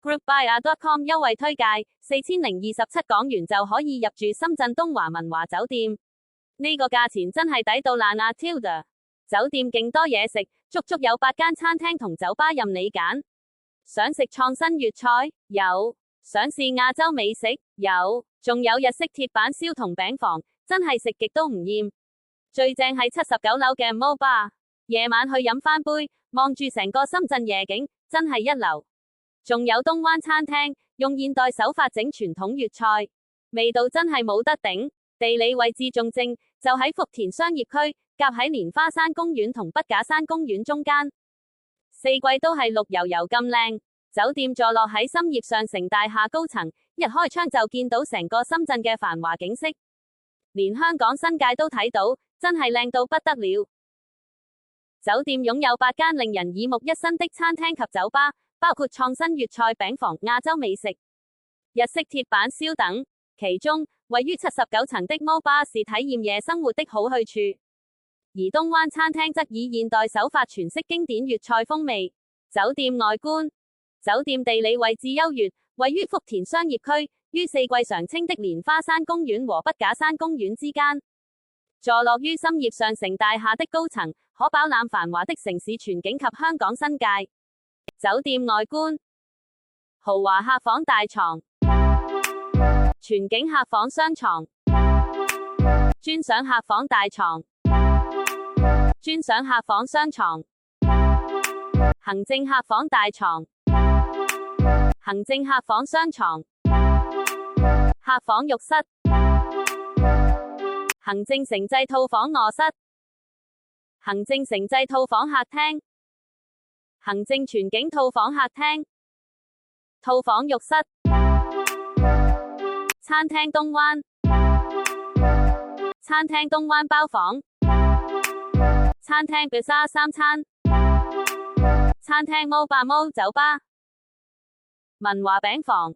GroupBuyer.com 優惠推介，4027港元就可以入住深圳東華文華酒店。呢個價錢真係抵到爛啊 Tilda！ 酒店勁多嘢食，足足有8間餐廳同酒吧任你揀。想食創新粵菜？有。想試亞洲美食？有。仲有日式鐵板燒同餅房，真係食極都唔厭。最正係79樓嘅 Mo Bar， 夜晚去飲翻杯，望住成個深圳夜景，真係一流。仲有東灣餐廳，用現代手法整傳統粵菜，味道真係冇得頂。地理位置仲正，就喺福田商業區，夾喺蓮花山公園同筆架山公園中間，四季都係綠油油咁靚。酒店坐落喺深業上城大廈高層，一開窗就見到成個深圳嘅繁華景色，連香港新界都睇到，真係靚到不得了。酒店擁有8間令人耳目一新的餐廳及酒吧，包括創新粵菜餅房、亞洲美食、日式鐵板燒等。其中，位於79層的 Mo Bar 是體驗夜生活的好去處，而東灣餐廳則以現代手法詮釋經典粵菜風味。酒店外觀。酒店地理位置優越，位於福田商業區，於四季常青的蓮花山公園和筆架山公園之間，坐落於深業上城大廈的高層，可飽覽繁華的城市全景及香港新界。酒店外觀。豪華客房大床，全景客房雙床，專享客房大床，專享客房雙床，行政客房大床，行政客房雙床，客房浴室，行政城際套房臥室，行政城際套房客廳，行政全景套房客廳，套房浴室，餐廳東灣，餐廳東灣包房，餐廳 Bazaar 三餐，餐廳 Mo Bar Mo 酒吧，文華餅房，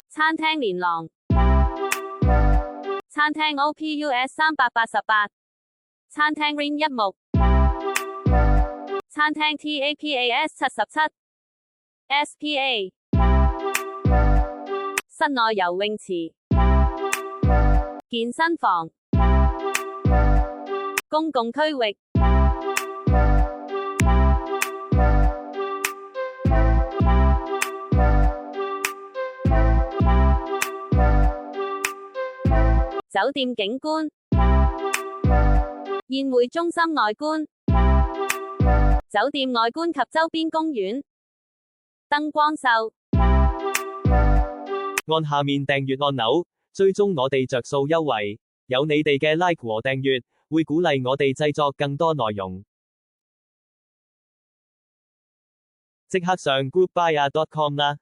餐廳連廊，餐廳 OPUS 388，餐廳 Rain 一木，餐廳 TAPAS 77，SPA， 室內游泳池，健身房，公共區域。酒店景觀。宴會中心外觀。酒店外觀及周邊公園。燈光秀。按下面訂閱按鈕，追蹤我哋着數優惠。有你哋嘅 like 和訂閱，會鼓勵我哋製作更多內容。即刻上 GroupBuyer.com 啦！